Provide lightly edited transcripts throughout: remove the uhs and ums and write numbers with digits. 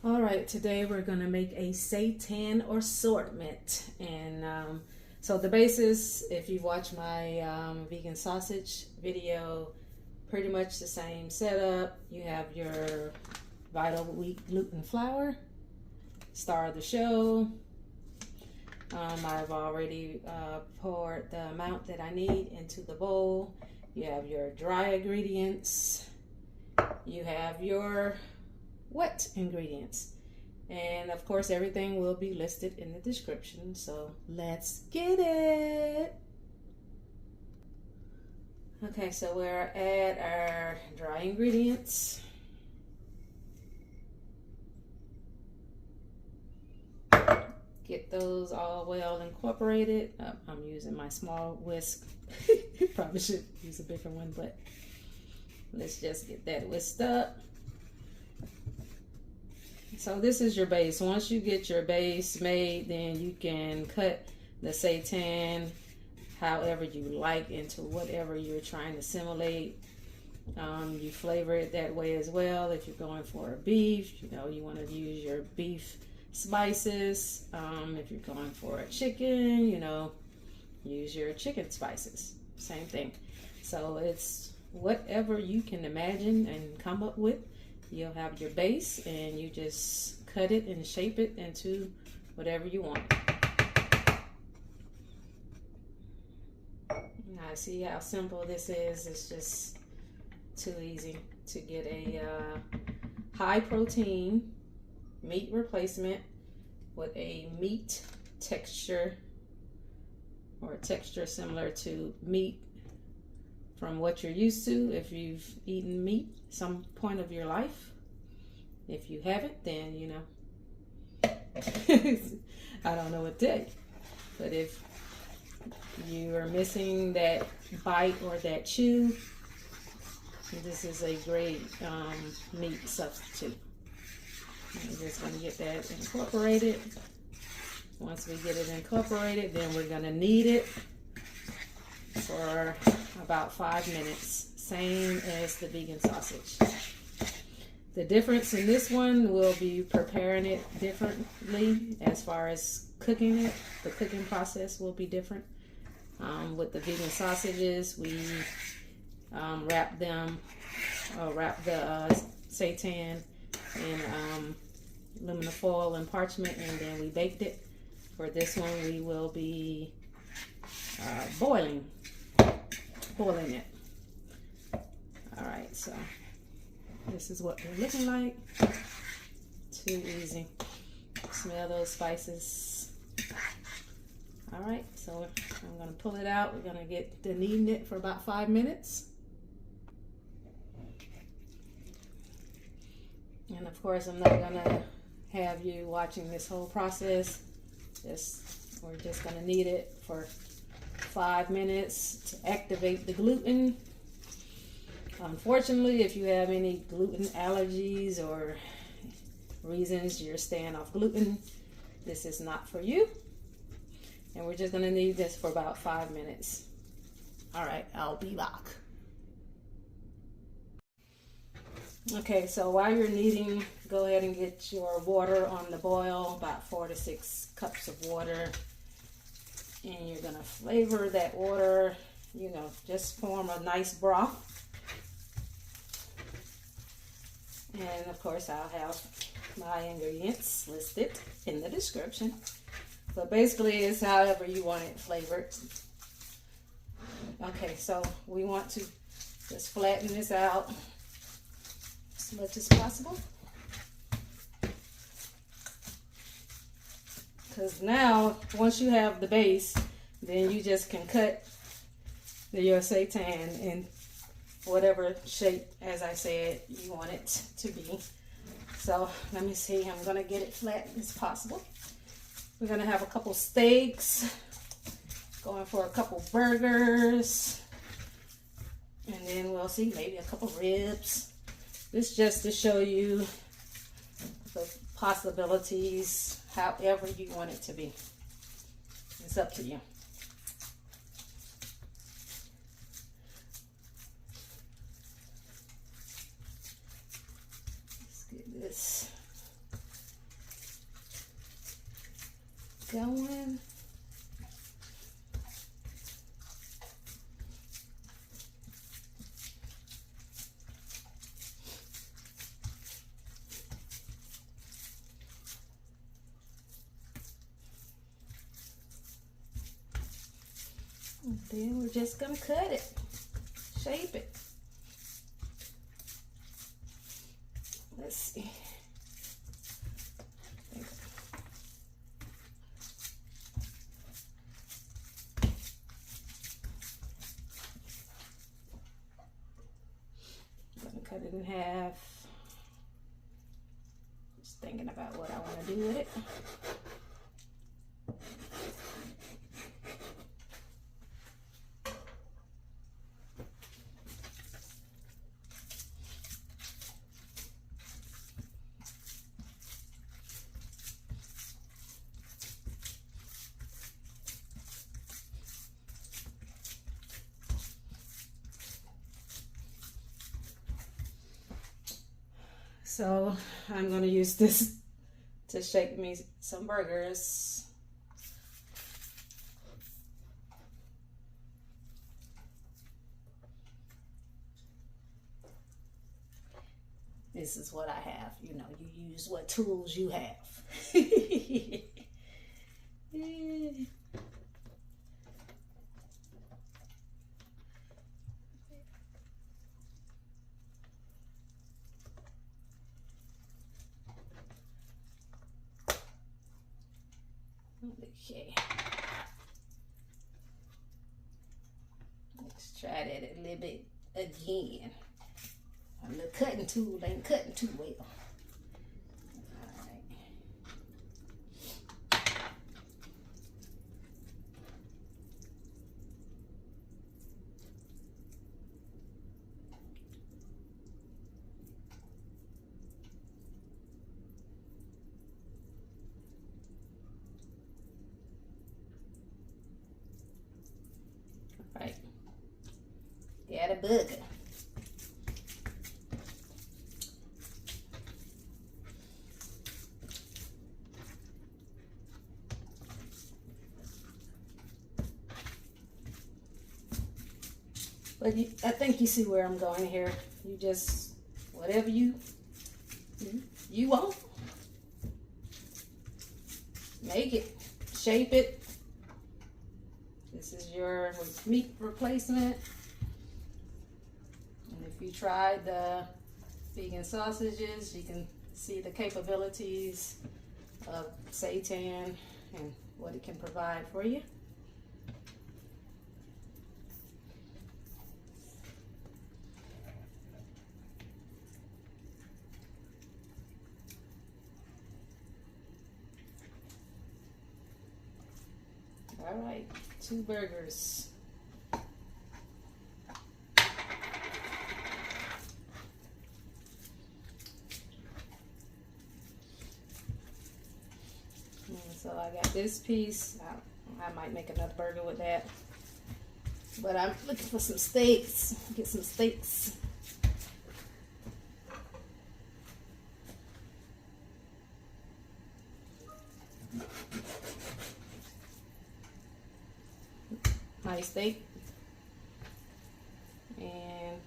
All right, today we're going to make a seitan assortment. And so the basis, if you watch my vegan sausage video, pretty much the same setup. You have your Vital Wheat gluten flour, star of the show. I've already poured the amount that I need into the bowl. You have your dry ingredients. You have your wet ingredients, and of course everything will be listed in the description. So let's get it. Okay, so we're at our dry ingredients. Get those all well incorporated. I'm using my small whisk. Probably should use a bigger one, but let's just get that whisked up. So this is your base. Once you get your base made, then you can cut the seitan however you like into whatever you're trying to simulate. You flavor it that way as well. If you're going for a beef, you want to use your beef spices. If you're going for a chicken, use your chicken spices. Same thing. So it's whatever you can imagine and come up with. You'll have your base, and you just cut it and shape it into whatever you want. Now, see how simple this is? It's just too easy to get a high protein meat replacement with a meat texture, or a texture similar to meat from what you're used to if you've eaten meat some point of your life. If you haven't, then I don't know what to tell you. But if you are missing that bite or that chew, this is a great meat substitute. I'm just going to get that incorporated. Once we get it incorporated, then we're going to knead it for about 5 minutes, same as the vegan sausage. The difference in this one, will be preparing it differently as far as cooking it. The cooking process will be different. With the vegan sausages, we wrap the seitan in aluminum foil and parchment, and then we baked it. For this one, we will be boiling it. All right, so this is what they're looking like. Too easy. Smell those spices. All right, so I'm gonna pull it out. We're gonna get the kneading it for about 5 minutes. And of course, I'm not gonna have you watching this whole process. We're just gonna knead it for 5 minutes to activate the gluten. Unfortunately, if you have any gluten allergies or reasons you're staying off gluten, this is not for you. And we're just gonna knead this for about 5 minutes. All right, I'll be back. Okay, so while you're kneading, go ahead and get your water on the boil, about 4 to 6 cups of water. And you're gonna flavor that water, just form a nice broth. And of course, I'll have my ingredients listed in the description. But basically, it's however you want it flavored. Okay, so we want to just flatten this out as much as possible. Because now, once you have the base, then you just can cut your seitan in whatever shape, as I said, you want it to be. So let me see, I'm gonna get it flat as possible. We're gonna have a couple steaks, going for a couple burgers, and then we'll see, maybe a couple ribs. This just to show you the possibilities, however you want it to be. It's up to you. Let's get this going. And then we're just gonna cut it, shape it. Let's see. I'm gonna cut it in half. Just thinking about what I want to do with it. So I'm going to use this to shape me some burgers. This is what I have. You know, you use what tools you have. Okay. Let's try that a little bit again. The cutting tool ain't cutting too well. All right. Got a burger. But I think you see where I'm going here. You just, whatever you want, make it, shape it. This is your meat replacement. And if you tried the vegan sausages, you can see the capabilities of seitan and what it can provide for you. All right, 2 burgers. So I got this piece. I might make another burger with that. But I'm looking for some steaks. Get some steaks. Nice steak. And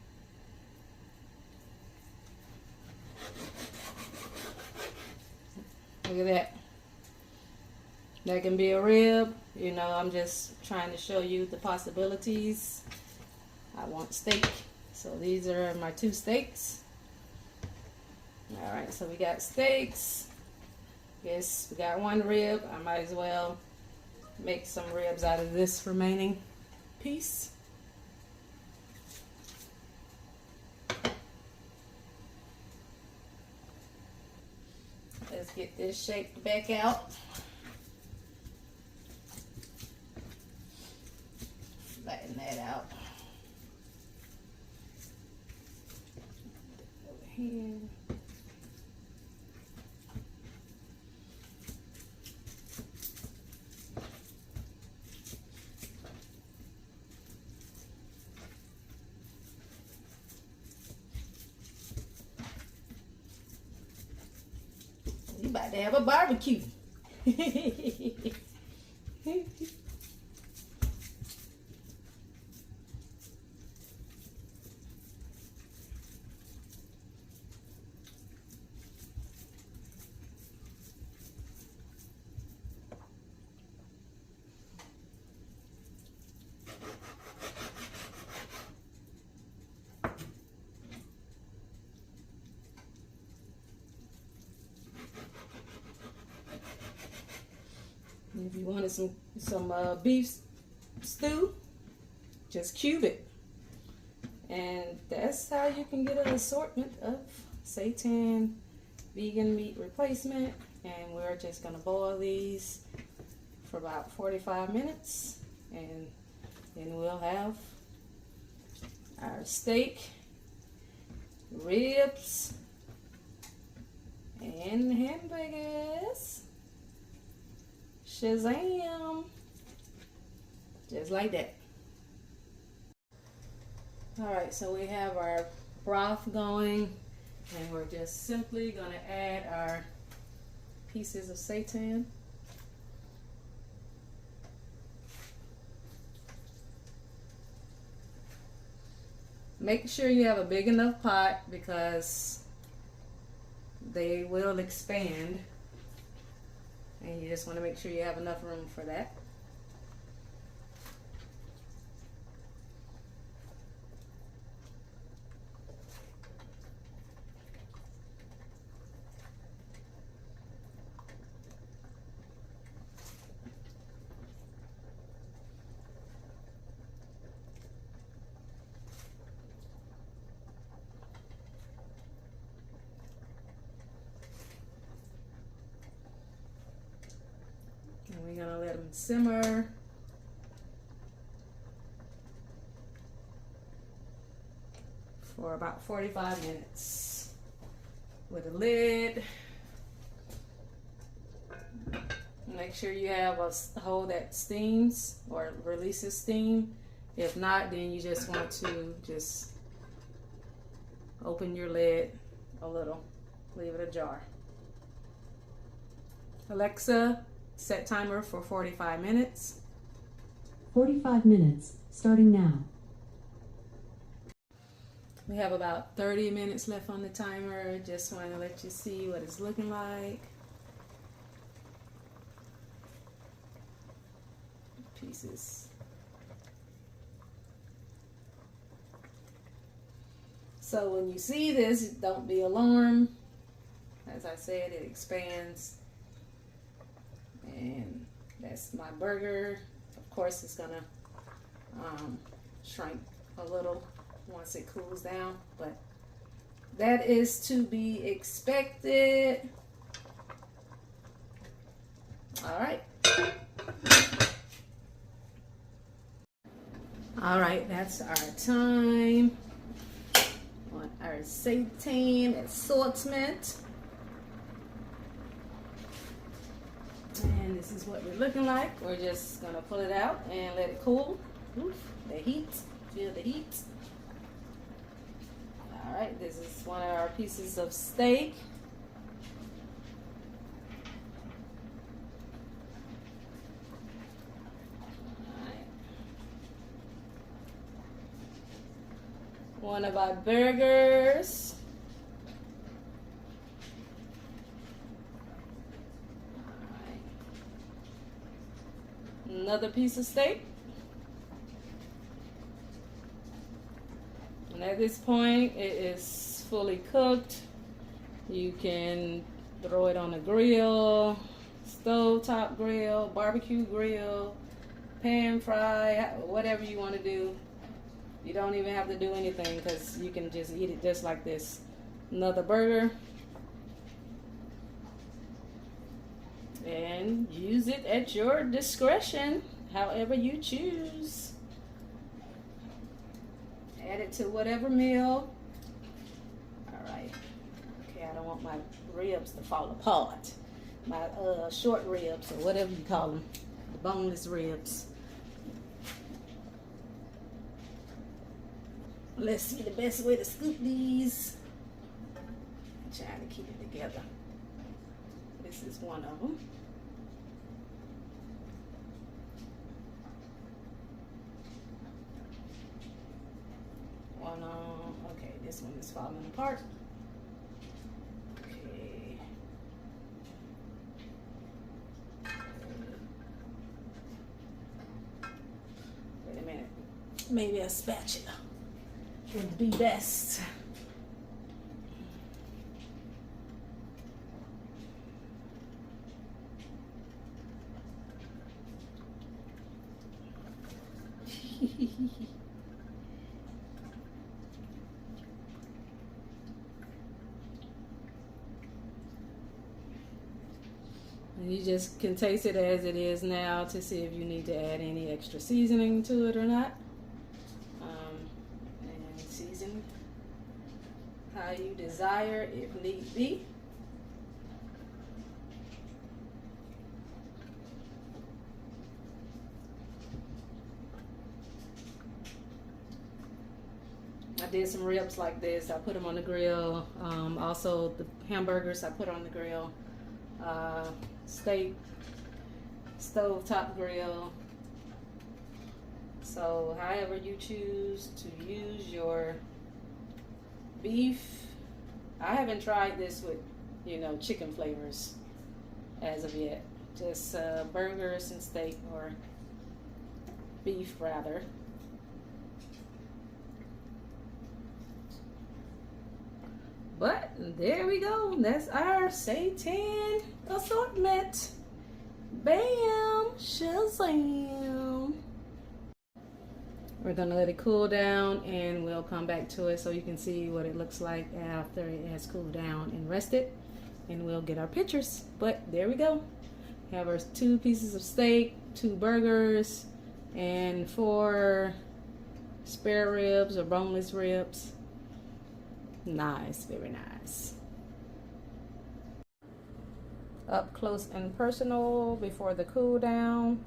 look at that. That can be a rib. You know, I'm just trying to show you the possibilities. I want steak. So these are my 2 steaks. All right, so we got steaks. Yes, we got 1 rib. I might as well make some ribs out of this remaining piece. Let's get this shaped back out. Flatten that out. Over here. You about to have a barbecue. If you wanted some beef stew, just cube it. And that's how you can get an assortment of seitan vegan meat replacement. And we're just gonna boil these for about 45 minutes, and then we'll have our steak, ribs, and hamburgers. Shazam! Just like that. Alright, so we have our broth going, and we're just simply going to add our pieces of seitan. Make sure you have a big enough pot because they will expand, and you just want to make sure you have enough room for that. And we're going to let them simmer. For about 45 minutes with a lid. Make sure you have a hole that steams or releases steam. If not, then you just want to just open your lid a little, leave it ajar. Alexa, set timer for 45 minutes. 45 minutes, starting now. We have about 30 minutes left on the timer. Just want to let you see what it's looking like. Pieces. So when you see this, don't be alarmed. As I said, it expands. And that's my burger. Of course, it's gonna shrink a little once it cools down, but that is to be expected. All right, that's our time on our Seitan Assortment. And this is what we're looking like. We're just gonna pull it out and let it cool. Oof, the heat, feel the heat. All right, this is one of our pieces of steak. All right. One of our burgers. All right. Another piece of steak. And at this point, it is fully cooked. You can throw it on a grill, stovetop grill, barbecue grill, pan fry, whatever you want to do. You don't even have to do anything because you can just eat it just like this. Another burger. And use it at your discretion, however you choose. Add it to whatever meal. All right. Okay, I don't want my ribs to fall apart. My short ribs, or whatever you call them, the boneless ribs. Let's see the best way to scoop these. I'm trying to keep it together. This is one of them. going on. Okay, this one is falling apart. Okay. Wait a minute. Maybe a spatula would be best. You just can taste it as it is now to see if you need to add any extra seasoning to it or not. And season how you desire if need be. I did some ribs like this. I put them on the grill. Also the hamburgers I put on the grill. Steak, stovetop grill. So however you choose to use your beef. I haven't tried this with, chicken flavors as of yet. Just burgers and steak, or beef rather. But there we go. That's our Seitan Assortment. Bam! Shazam! We're gonna let it cool down and we'll come back to it so you can see what it looks like after it has cooled down and rested. And we'll get our pictures. But there we go. Have our 2 pieces of steak, 2 burgers, and 4 spare ribs or boneless ribs. Nice, very nice. Up close and personal before the cool down.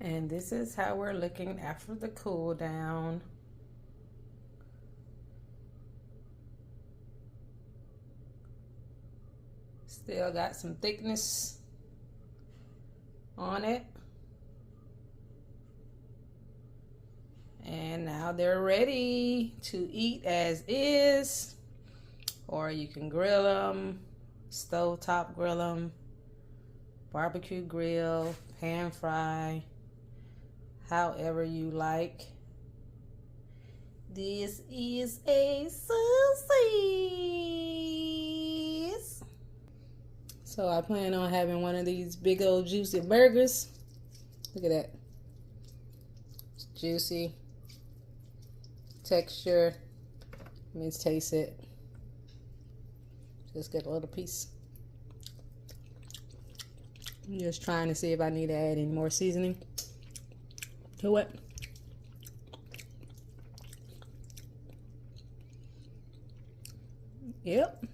And this is how we're looking after the cool down. Still got some thickness on it. And now they're ready to eat as is, or you can grill them, stovetop grill them, barbecue grill, pan fry, however you like. This is a sausage. So I plan on having one of these big old juicy burgers. Look at that. It's juicy. Texture. Let me taste it. Just get a little piece. I'm just trying to see if I need to add any more seasoning to it. Yep.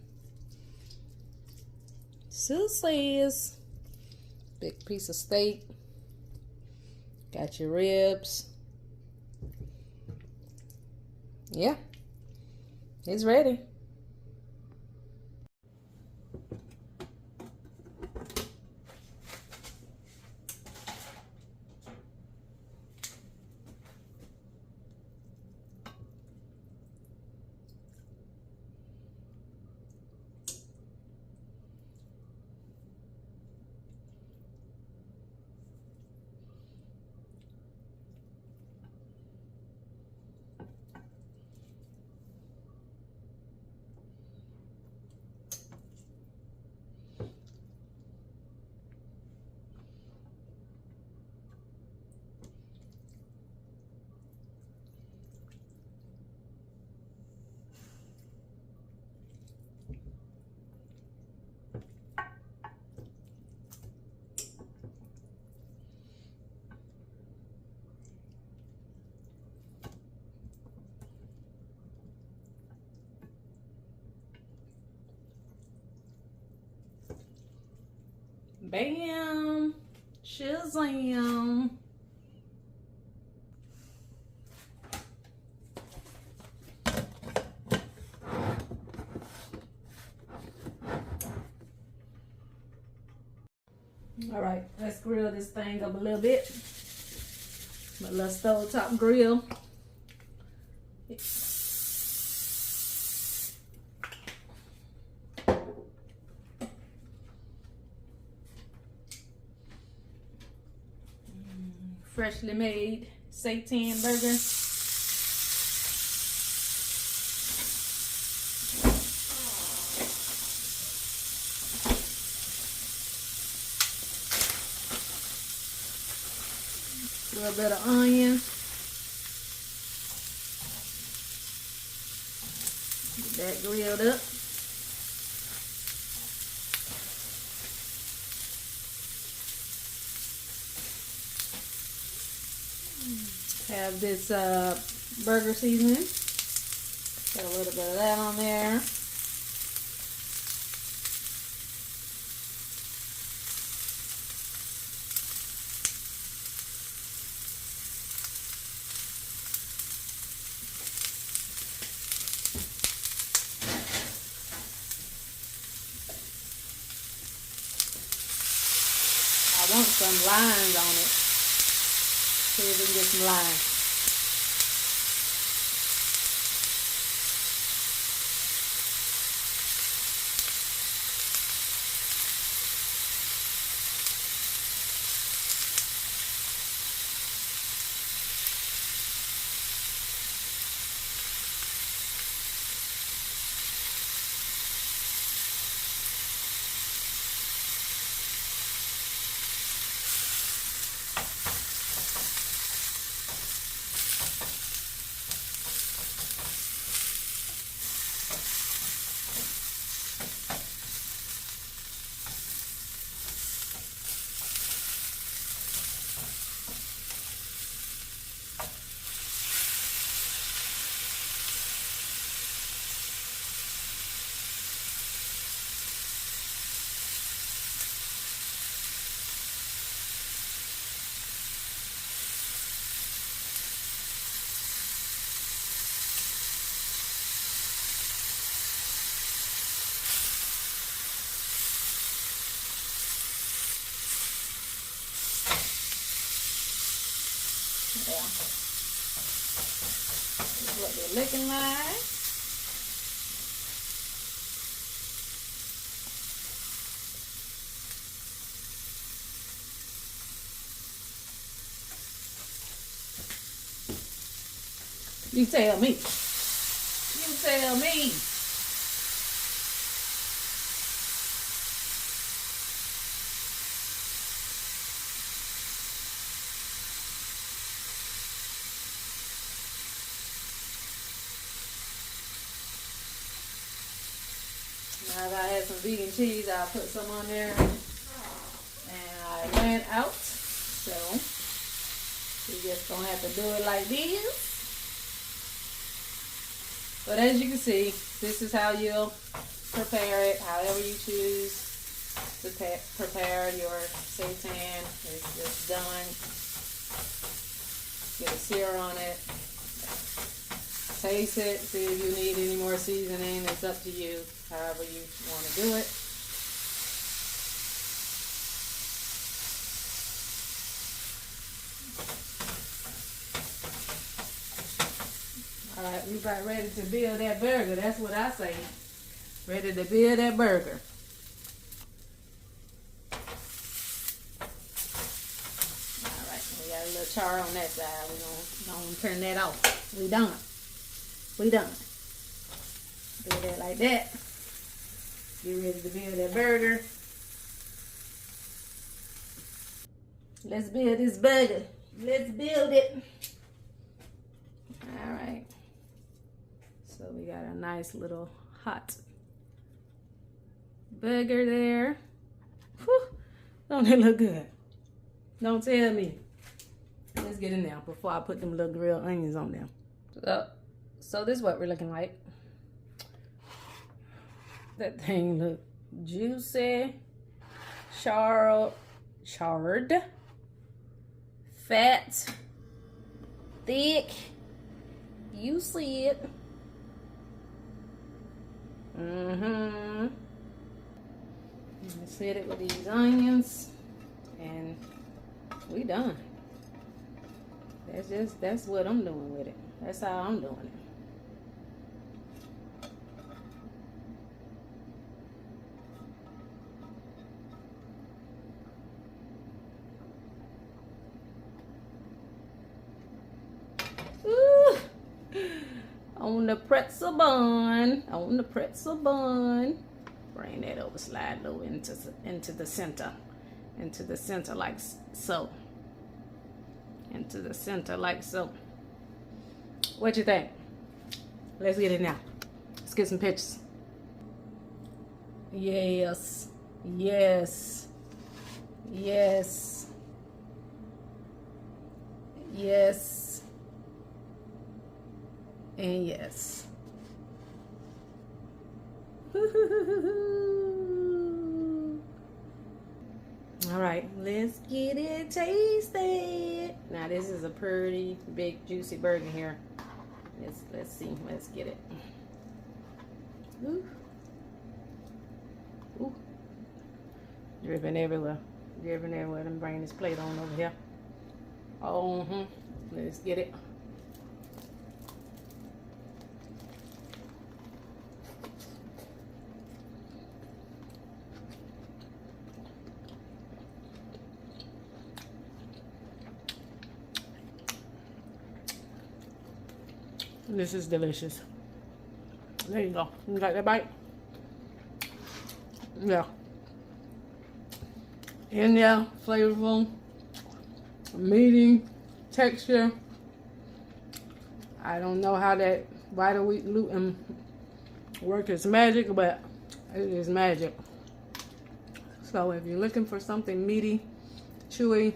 Sausage. Big piece of steak. Got your ribs. Yeah. It's ready. Bam! Shazam! let's grill this thing up a little bit. My little stove top grill. Freshly made seitan burger. A little bit of onion. Get that grilled up. Have this burger seasoning. Got a little bit of that on there. I want some lines on it. See if we can get some lines. Yeah. This is what they're looking like. You tell me. You tell me. Now if I had some vegan cheese, I'll put some on there. And I ran out. So we just gonna have to do it like this. But as you can see, this is how you'll prepare it, however you choose to prepare your seitan. It's just done. Get a sear on it. Taste it, see if you need any more seasoning. It's up to you, however you want to do it. Alright, we about ready to build that burger. That's what I say. Ready to build that burger. Alright, we got a little char on that side. We're gonna turn that off. We done. We done. Do that like that. Get ready to build that burger. Let's build this burger. Let's build it. Alright. So we got a nice little hot burger there. Whew. Don't it look good? Don't tell me. Let's get in there before I put them little grilled onions on them. So this is what we're looking like. That thing look juicy, charred, fat, thick. You see it. Let's hit it with these onions and we done. That's what I'm doing with it. That's how I'm doing it. Ooh, on the pretzel bun, bring that over, slide a little into the center, like so, into the center like so. What you think? Let's get it now. Let's get some pictures. Yes, yes, yes, yes, and yes. All right, let's get it tasted. Now this is a pretty big juicy burger here. Let's see. Let's get it. Ooh. Ooh. Dripping everywhere. Dripping everywhere. Let me bring this plate on over here. Let's get it. This is delicious. There you go. You got that bite? Yeah. In there, flavorful, meaty texture. I don't know how that vital wheat gluten work is magic, but it is magic. So if you're looking for something meaty, chewy,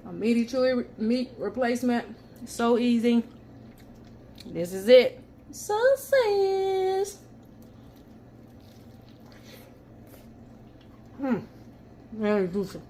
a meaty chewy meat replacement, so easy. This is it. Sauces. Very juicy.